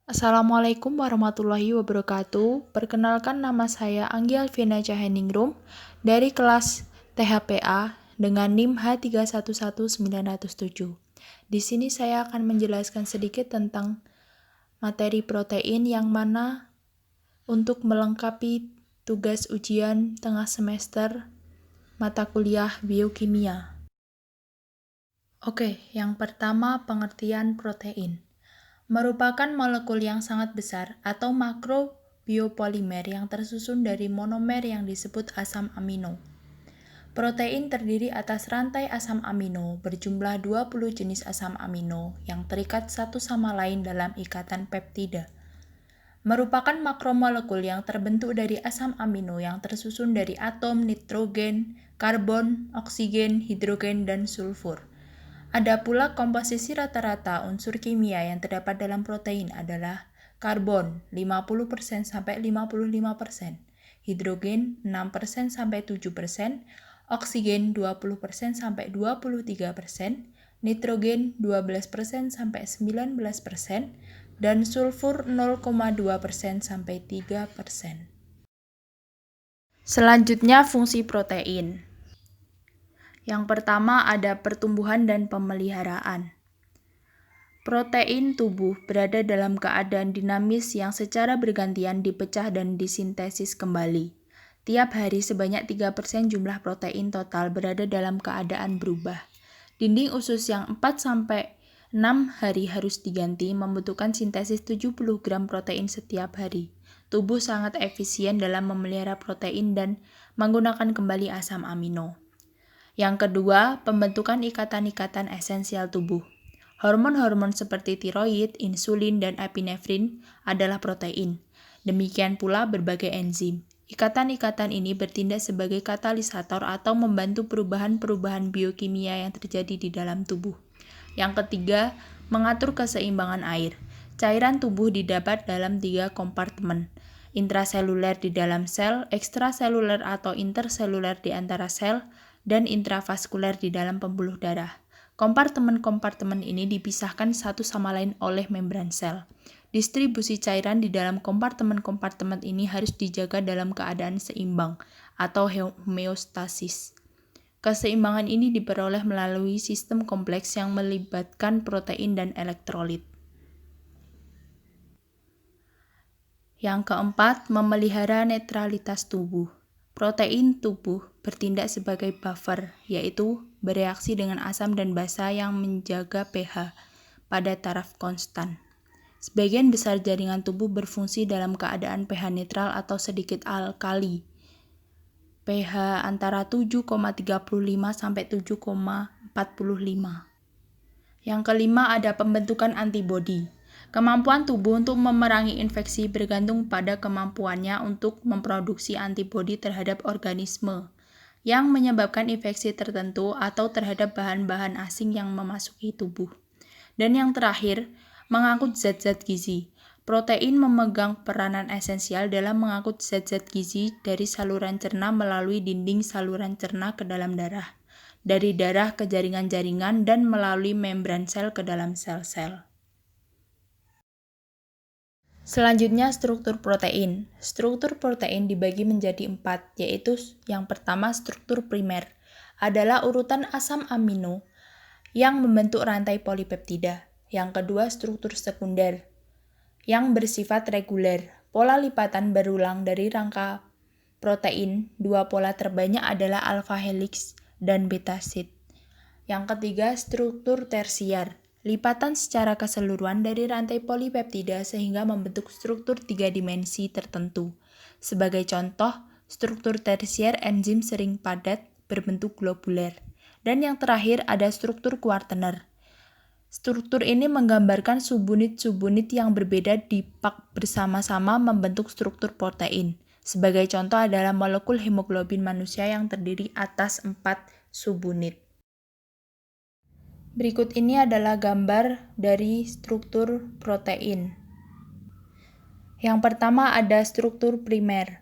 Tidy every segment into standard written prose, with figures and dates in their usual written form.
Assalamualaikum warahmatullahi wabarakatuh. Perkenalkan, nama saya Anggi Alfiana Caheningrum dari kelas THPA dengan NIM H311907. Di sini saya akan menjelaskan sedikit tentang materi protein yang mana untuk melengkapi tugas ujian tengah semester mata kuliah biokimia. Oke, yang pertama pengertian protein. Merupakan molekul yang sangat besar atau makrobiopolimer yang tersusun dari monomer yang disebut asam amino. Protein terdiri atas rantai asam amino berjumlah 20 jenis asam amino yang terikat satu sama lain dalam ikatan peptida. Merupakan makromolekul yang terbentuk dari asam amino yang tersusun dari atom nitrogen, karbon, oksigen, hidrogen, dan sulfur. Ada pula komposisi rata-rata unsur kimia yang terdapat dalam protein adalah karbon 50% sampai 55%, hidrogen 6% sampai 7%, oksigen 20% sampai 23%, nitrogen 12% sampai 19%, dan sulfur 0,2% sampai 3%. Selanjutnya fungsi protein. Yang pertama ada pertumbuhan dan pemeliharaan. Protein tubuh berada dalam keadaan dinamis yang secara bergantian dipecah dan disintesis kembali. Tiap hari sebanyak 3% jumlah protein total berada dalam keadaan berubah. Dinding usus yang 4-6 hari harus diganti membutuhkan sintesis 70 gram protein setiap hari. Tubuh sangat efisien dalam memelihara protein dan menggunakan kembali asam amino. Yang kedua, pembentukan ikatan-ikatan esensial tubuh. Hormon-hormon seperti tiroid, insulin, dan epinefrin adalah protein. Demikian pula berbagai enzim. Ikatan-ikatan ini bertindak sebagai katalisator atau membantu perubahan-perubahan biokimia yang terjadi di dalam tubuh. Yang ketiga, mengatur keseimbangan air. Cairan tubuh didapat dalam 3 kompartemen. Intraseluler di dalam sel, ekstraseluler atau interseluler di antara sel, dan intravaskuler di dalam pembuluh darah. Kompartemen-kompartemen ini dipisahkan satu sama lain oleh membran sel. Distribusi cairan di dalam kompartemen-kompartemen ini harus dijaga dalam keadaan seimbang atau homeostasis. Keseimbangan ini diperoleh melalui sistem kompleks yang melibatkan protein dan elektrolit. Yang keempat, memelihara netralitas tubuh. Protein tubuh bertindak sebagai buffer, yaitu bereaksi dengan asam dan basa yang menjaga pH pada taraf konstan. Sebagian besar jaringan tubuh berfungsi dalam keadaan pH netral atau sedikit alkali. pH antara 7,35 sampai 7,45. Yang kelima ada pembentukan antibodi. Kemampuan tubuh untuk memerangi infeksi bergantung pada kemampuannya untuk memproduksi antibodi terhadap organisme yang menyebabkan infeksi tertentu atau terhadap bahan-bahan asing yang memasuki tubuh. Dan yang terakhir, mengangkut zat-zat gizi. Protein memegang peranan esensial dalam mengangkut zat-zat gizi dari saluran cerna melalui dinding saluran cerna ke dalam darah, dari darah ke jaringan-jaringan, dan melalui membran sel ke dalam sel-sel. Selanjutnya, struktur protein. Struktur protein dibagi menjadi 4, yaitu yang pertama struktur primer, adalah urutan asam amino yang membentuk rantai polipeptida. Yang kedua struktur sekunder, yang bersifat reguler. Pola lipatan berulang dari rangka protein, 2 pola terbanyak adalah alpha helix dan beta sheet. Yang ketiga struktur tersier, lipatan secara keseluruhan dari rantai polipeptida sehingga membentuk struktur 3 dimensi tertentu. Sebagai contoh, struktur tersier enzim sering padat berbentuk globuler. Dan yang terakhir ada struktur kuartener. Struktur ini menggambarkan subunit-subunit yang berbeda dipak bersama-sama membentuk struktur protein. Sebagai contoh adalah molekul hemoglobin manusia yang terdiri atas 4 subunit. Berikut ini adalah gambar dari struktur protein. Yang pertama ada struktur primer,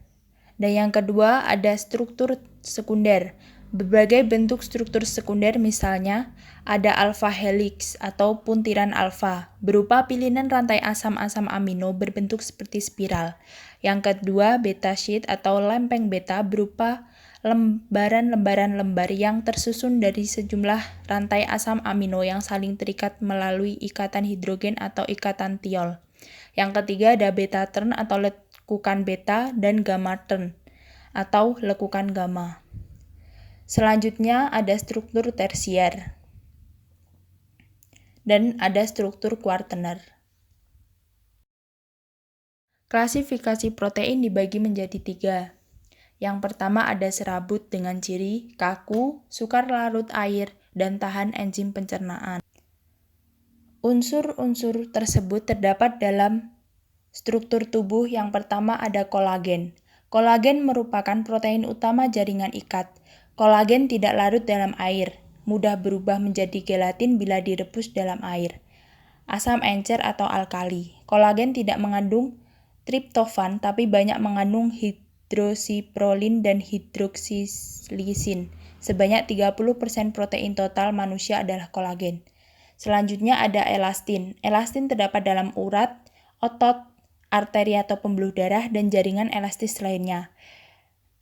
dan yang kedua ada struktur sekunder. Berbagai bentuk struktur sekunder misalnya ada alpha helix atau puntiran alfa berupa pilihan rantai asam-asam amino berbentuk seperti spiral. Yang kedua, beta sheet atau lempeng beta berupa lembaran-lembaran lembar yang tersusun dari sejumlah rantai asam amino yang saling terikat melalui ikatan hidrogen atau ikatan tiol. Yang ketiga ada beta turn atau lekukan beta dan gamma turn atau lekukan gamma. Selanjutnya ada struktur tersier dan ada struktur kuartener. Klasifikasi protein dibagi menjadi 3. Yang pertama ada serabut dengan ciri kaku, sukar larut air, dan tahan enzim pencernaan. Unsur-unsur tersebut terdapat dalam struktur tubuh. Yang pertama ada kolagen. Kolagen merupakan protein utama jaringan ikat. Kolagen tidak larut dalam air, mudah berubah menjadi gelatin bila direbus dalam air. Asam encer atau alkali. Kolagen tidak mengandung triptofan tapi banyak mengandung hidroksiprolin dan hidroksilisin. Sebanyak 30% protein total manusia adalah kolagen. Selanjutnya ada elastin. Elastin terdapat dalam urat, otot, arteri atau pembuluh darah, dan jaringan elastis lainnya.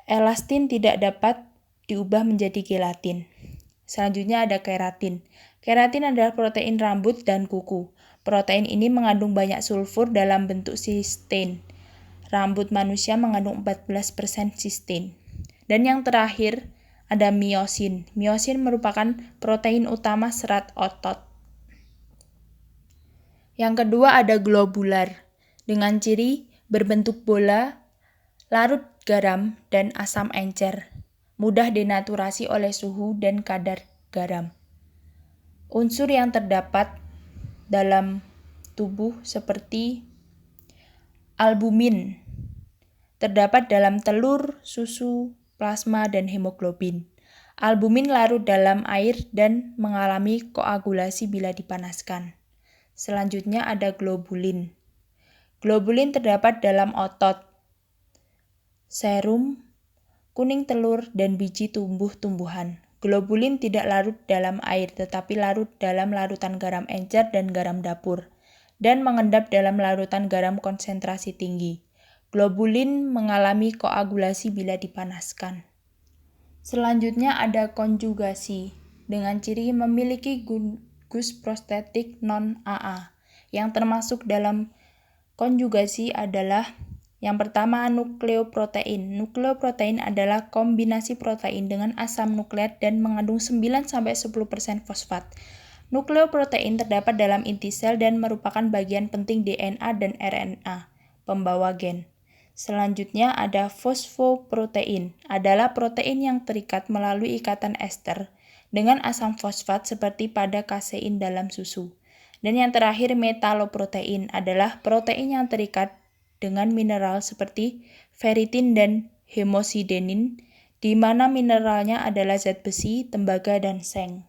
Elastin tidak dapat diubah menjadi gelatin. Selanjutnya ada keratin. Keratin adalah protein rambut dan kuku. Protein ini mengandung banyak sulfur dalam bentuk sistein. Rambut manusia mengandung 14% sistein. Dan yang terakhir ada miosin. Miosin merupakan protein utama serat otot. Yang kedua ada globular dengan ciri berbentuk bola, larut garam dan asam encer, mudah denaturasi oleh suhu dan kadar garam. Unsur yang terdapat dalam tubuh seperti albumin terdapat dalam telur, susu, plasma, dan hemoglobin. Albumin larut dalam air dan mengalami koagulasi bila dipanaskan. Selanjutnya ada globulin. Globulin terdapat dalam otot, serum, kuning telur, dan biji tumbuh-tumbuhan. Globulin tidak larut dalam air tetapi larut dalam larutan garam encer dan garam dapur, dan mengendap dalam larutan garam konsentrasi tinggi. Globulin mengalami koagulasi bila dipanaskan. Selanjutnya ada konjugasi dengan ciri memiliki gugus prostetik non-AA. Yang termasuk dalam konjugasi adalah yang pertama nukleoprotein. Nukleoprotein adalah kombinasi protein dengan asam nukleat dan mengandung 9-10% fosfat. Nukleoprotein terdapat dalam inti sel dan merupakan bagian penting DNA dan RNA, pembawa gen. Selanjutnya ada fosfoprotein, adalah protein yang terikat melalui ikatan ester dengan asam fosfat seperti pada kasein dalam susu. Dan yang terakhir metaloprotein adalah protein yang terikat dengan mineral seperti ferritin dan hemosidenin, di mana mineralnya adalah zat besi, tembaga, dan seng.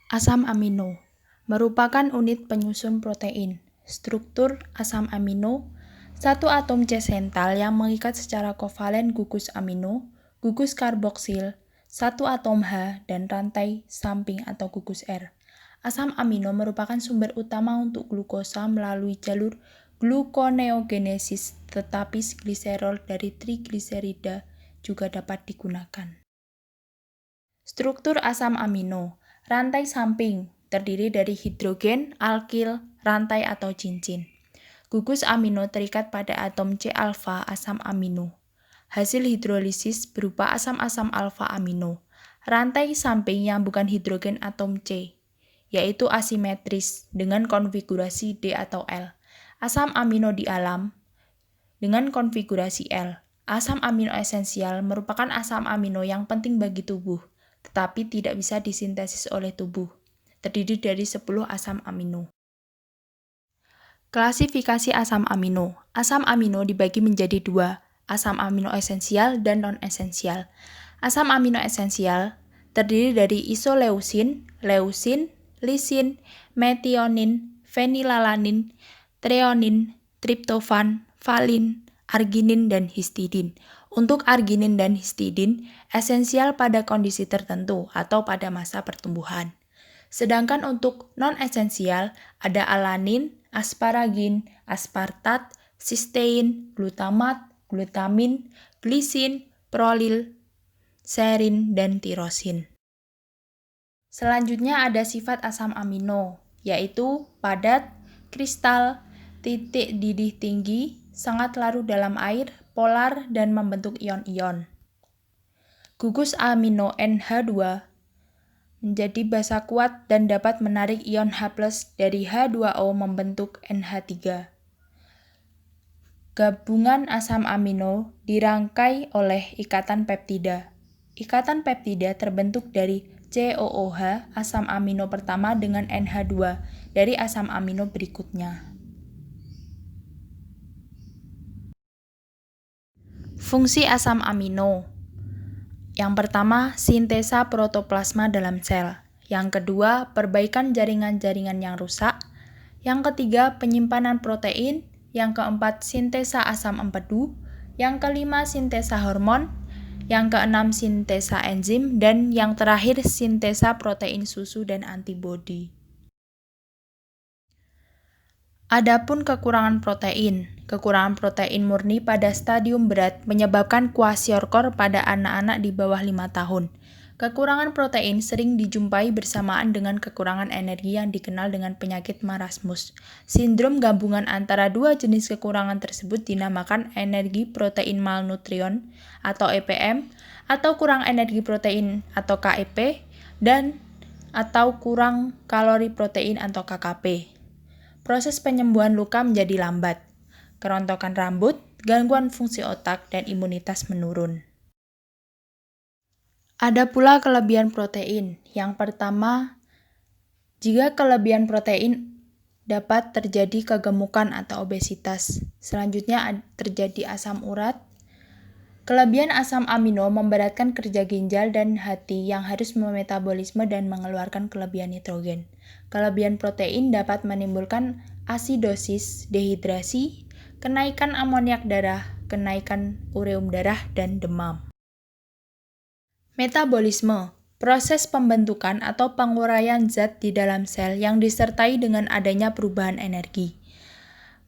Asam amino merupakan unit penyusun protein. Struktur asam amino, satu atom C sentral yang mengikat secara kovalen gugus amino, gugus karboksil, satu atom H, dan rantai samping atau gugus R. Asam amino merupakan sumber utama untuk glukosa melalui jalur gluconeogenesis, tetapi gliserol dari trigliserida juga dapat digunakan. Struktur asam amino, rantai samping, terdiri dari hidrogen, alkil, rantai atau cincin. Gugus amino terikat pada atom C-alfa asam amino. Hasil hidrolisis berupa asam-asam alfa amino. Rantai samping yang bukan hidrogen atom C, yaitu asimetris dengan konfigurasi D atau L. Asam amino di alam dengan konfigurasi L. Asam amino esensial merupakan asam amino yang penting bagi tubuh, tetapi tidak bisa disintesis oleh tubuh. Terdiri dari 10 asam amino. Klasifikasi asam amino. Asam amino dibagi menjadi 2, asam amino esensial dan non-esensial. Asam amino esensial terdiri dari isoleusin, leusin, lisin, metionin, fenilalanin, treonin, triptofan, valin, arginin, dan histidin. Untuk arginin dan histidin, esensial pada kondisi tertentu atau pada masa pertumbuhan. Sedangkan untuk non-esensial, ada alanin, asparagin, aspartat, sistein, glutamat, glutamin, glisin, prolil, serin, dan tirosin. Selanjutnya ada sifat asam amino, yaitu padat, kristal, titik didih tinggi, sangat larut dalam air, polar, dan membentuk ion-ion. Gugus amino NH2 menjadi basa kuat dan dapat menarik ion H+ dari H2O membentuk NH3. Gabungan asam amino dirangkai oleh ikatan peptida. Ikatan peptida terbentuk dari COOH, asam amino pertama, dengan NH2 dari asam amino berikutnya. Fungsi asam amino. Yang pertama, sintesa protoplasma dalam sel. Yang kedua, perbaikan jaringan-jaringan yang rusak. Yang ketiga, penyimpanan protein. Yang keempat, sintesa asam empedu. Yang kelima, sintesa hormon. Yang keenam, sintesa enzim. Dan yang terakhir, sintesa protein susu dan antibodi. Adapun kekurangan protein. Kekurangan protein murni pada stadium berat menyebabkan kwashiorkor pada anak-anak di bawah 5 tahun. Kekurangan protein sering dijumpai bersamaan dengan kekurangan energi yang dikenal dengan penyakit marasmus. Sindrom gabungan antara dua jenis kekurangan tersebut dinamakan energi protein malnutrition atau EPM, atau kurang energi protein atau KEP, dan atau kurang kalori protein atau KKP. Proses penyembuhan luka menjadi lambat, kerontokan rambut, gangguan fungsi otak, dan imunitas menurun. Ada pula kelebihan protein. Yang pertama, jika kelebihan protein dapat terjadi kegemukan atau obesitas. Selanjutnya terjadi asam urat. Kelebihan asam amino memberatkan kerja ginjal dan hati yang harus memetabolisme dan mengeluarkan kelebihan nitrogen. Kelebihan protein dapat menimbulkan asidosis, dehidrasi, kenaikan amoniak darah, kenaikan ureum darah, dan demam. Metabolisme, proses pembentukan atau penguraian zat di dalam sel yang disertai dengan adanya perubahan energi.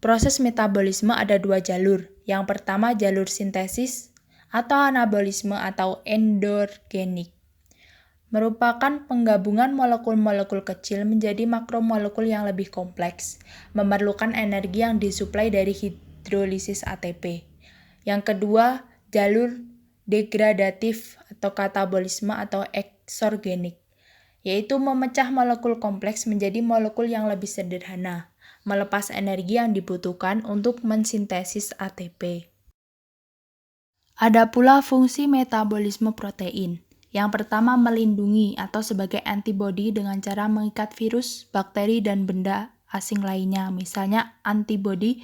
Proses metabolisme ada dua jalur. Yang pertama, jalur sintesis atau anabolisme atau endorgenik. Merupakan penggabungan molekul-molekul kecil menjadi makromolekul yang lebih kompleks, memerlukan energi yang disuplai dari hidrolisis ATP. Yang kedua, jalur degradatif atau katabolisme atau eksorgenik, yaitu memecah molekul kompleks menjadi molekul yang lebih sederhana, melepas energi yang dibutuhkan untuk mensintesis ATP. Ada pula fungsi metabolisme protein. Yang pertama, melindungi atau sebagai antibodi dengan cara mengikat virus, bakteri, dan benda asing lainnya, misalnya antibodi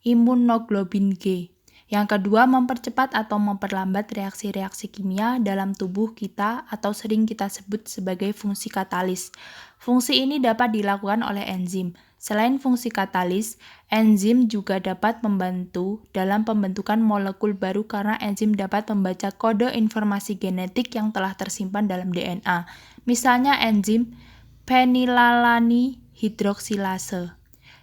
imunoglobin G. Yang kedua, mempercepat atau memperlambat reaksi-reaksi kimia dalam tubuh kita atau sering kita sebut sebagai fungsi katalis. Fungsi ini dapat dilakukan oleh enzim. Selain fungsi katalis, enzim juga dapat membantu dalam pembentukan molekul baru karena enzim dapat membaca kode informasi genetik yang telah tersimpan dalam DNA. Misalnya enzim phenylalanine hidroksilase.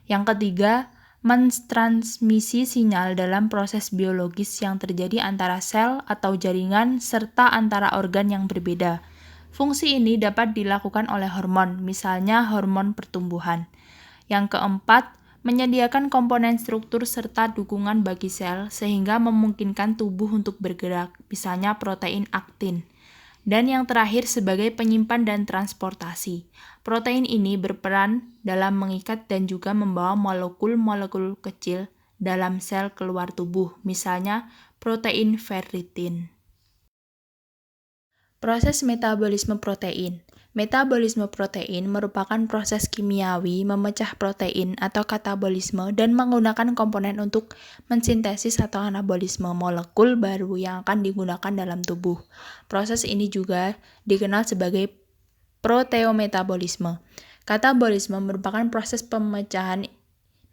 Yang ketiga, mentransmisi sinyal dalam proses biologis yang terjadi antara sel atau jaringan serta antara organ yang berbeda. Fungsi ini dapat dilakukan oleh hormon, misalnya hormon pertumbuhan. Yang keempat, menyediakan komponen struktur serta dukungan bagi sel sehingga memungkinkan tubuh untuk bergerak, misalnya protein aktin. Dan yang terakhir sebagai penyimpan dan transportasi. Protein ini berperan dalam mengikat dan juga membawa molekul-molekul kecil dalam sel keluar tubuh, misalnya protein ferritin. Proses metabolisme protein. Metabolisme protein merupakan proses kimiawi memecah protein atau katabolisme dan menggunakan komponen untuk mensintesis atau anabolisme molekul baru yang akan digunakan dalam tubuh. Proses ini juga dikenal sebagai proteometabolisme. Katabolisme merupakan proses pemecahan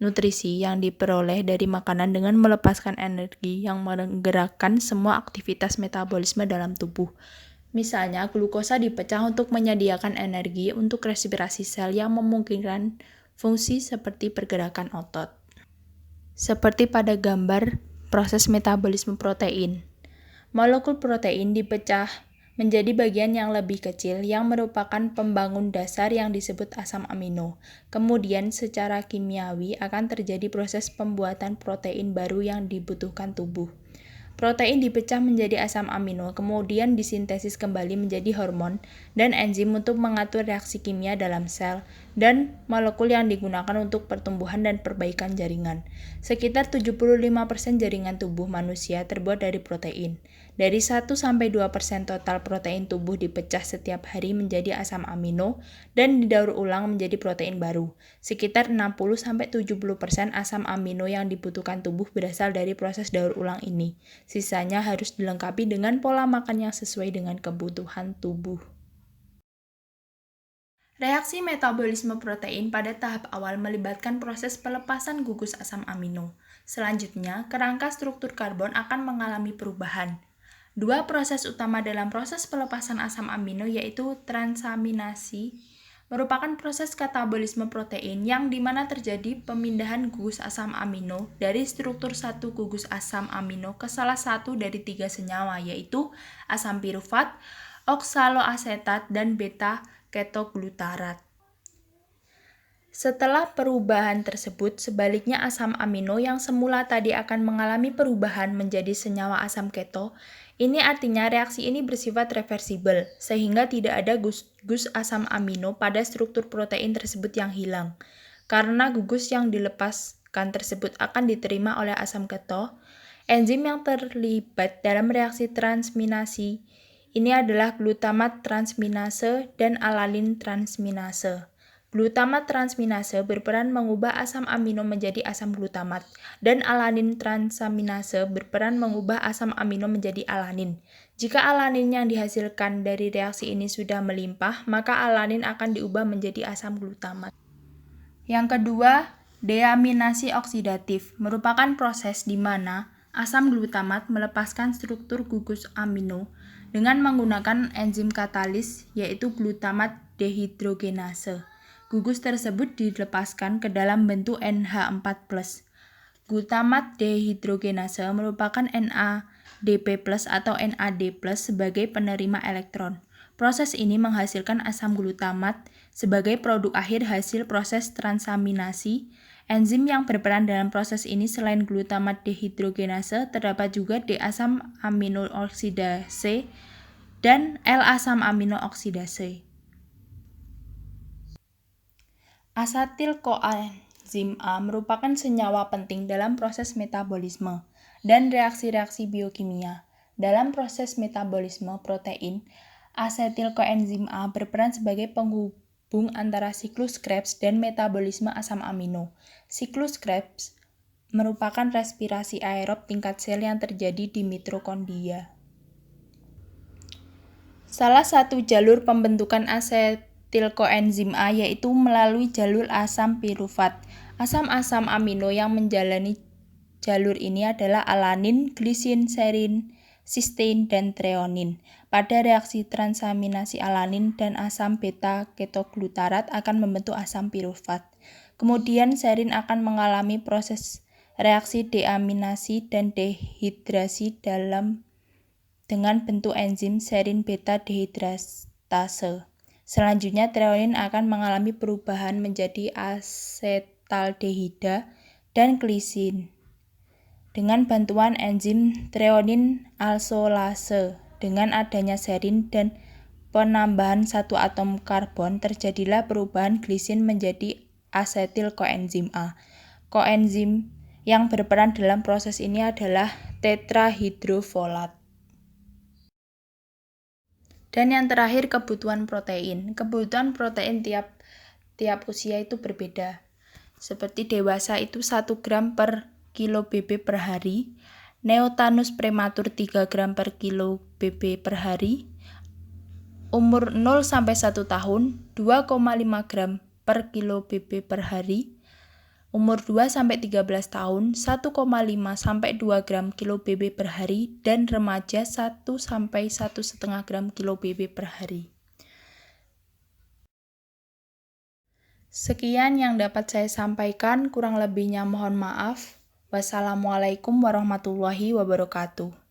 nutrisi yang diperoleh dari makanan dengan melepaskan energi yang menggerakkan semua aktivitas metabolisme dalam tubuh. Misalnya, glukosa dipecah untuk menyediakan energi untuk respirasi sel yang memungkinkan fungsi seperti pergerakan otot. Seperti pada gambar proses metabolisme protein. Molekul protein dipecah menjadi bagian yang lebih kecil yang merupakan pembangun dasar yang disebut asam amino. Kemudian secara kimiawi akan terjadi proses pembuatan protein baru yang dibutuhkan tubuh. Protein dipecah menjadi asam amino, kemudian disintesis kembali menjadi hormon dan enzim untuk mengatur reaksi kimia dalam sel dan molekul yang digunakan untuk pertumbuhan dan perbaikan jaringan. Sekitar 75% jaringan tubuh manusia terbuat dari protein. Dari 1-2% total protein tubuh dipecah setiap hari menjadi asam amino dan didaur ulang menjadi protein baru. Sekitar 60-70% asam amino yang dibutuhkan tubuh berasal dari proses daur ulang ini. Sisanya harus dilengkapi dengan pola makan yang sesuai dengan kebutuhan tubuh. Reaksi metabolisme protein pada tahap awal melibatkan proses pelepasan gugus asam amino. Selanjutnya, kerangka struktur karbon akan mengalami perubahan. Dua proses utama dalam proses pelepasan asam amino yaitu transaminasi, merupakan proses katabolisme protein yang dimana terjadi pemindahan gugus asam amino dari struktur satu gugus asam amino ke salah satu dari 3 senyawa yaitu asam pirufat, oksaloasetat, dan beta-ketoglutarat. Setelah perubahan tersebut, sebaliknya asam amino yang semula tadi akan mengalami perubahan menjadi senyawa asam keto. Ini artinya reaksi ini bersifat reversibel, sehingga tidak ada gugus asam amino pada struktur protein tersebut yang hilang. Karena gugus yang dilepaskan tersebut akan diterima oleh asam keto, enzim yang terlibat dalam reaksi transminasi ini adalah glutamat transminase dan alanine transminase. Glutamat transminase berperan mengubah asam amino menjadi asam glutamat, dan alanin transaminase berperan mengubah asam amino menjadi alanin. Jika alanin yang dihasilkan dari reaksi ini sudah melimpah, maka alanin akan diubah menjadi asam glutamat. Yang kedua, deaminasi oksidatif merupakan proses di mana asam glutamat melepaskan struktur gugus amino dengan menggunakan enzim katalis yaitu glutamat dehidrogenase. Gugus tersebut dilepaskan ke dalam bentuk NH4+. Glutamat dehidrogenase merupakan NADP+ atau NAD+ sebagai penerima elektron. Proses ini menghasilkan asam glutamat sebagai produk akhir hasil proses transaminasi. Enzim yang berperan dalam proses ini selain glutamat dehidrogenase terdapat juga D-asam amino oksidase dan L-asam amino oksidase. Asetil koenzim A merupakan senyawa penting dalam proses metabolisme dan reaksi-reaksi biokimia. Dalam proses metabolisme protein, asetil koenzim A berperan sebagai penghubung antara siklus Krebs dan metabolisme asam amino. Siklus Krebs merupakan respirasi aerob tingkat sel yang terjadi di mitokondria. Salah satu jalur pembentukan asetil koenzim A yaitu melalui jalur asam pirufat. Asam-asam amino yang menjalani jalur ini adalah alanin, glisin, serin, sistein, dan treonin. Pada reaksi transaminasi alanin dan asam beta-ketoglutarat akan membentuk asam pirufat. Kemudian serin akan mengalami proses reaksi deaminasi dan dehidrasi dengan bentuk enzim serin beta dehidratase. Selanjutnya, treonin akan mengalami perubahan menjadi asetaldehida dan glisin dengan bantuan enzim treonin alsolase. Dengan adanya serin dan penambahan satu atom karbon, terjadilah perubahan glisin menjadi asetil koenzim A. Koenzim yang berperan dalam proses ini adalah tetrahidrofolat. Dan yang terakhir, kebutuhan protein. Kebutuhan protein tiap usia itu berbeda. Seperti dewasa itu 1 gram per kilo BB per hari, neotanus prematur 3 gram per kilo BB per hari, umur 0-1 tahun 2,5 gram per kilo BB per hari, Umur 2-13 tahun 1,5-2 gram kilo BB per hari dan remaja 1-1,5 gram kilo BB per hari. Sekian yang dapat saya sampaikan, kurang lebihnya mohon maaf. Wassalamualaikum warahmatullahi wabarakatuh.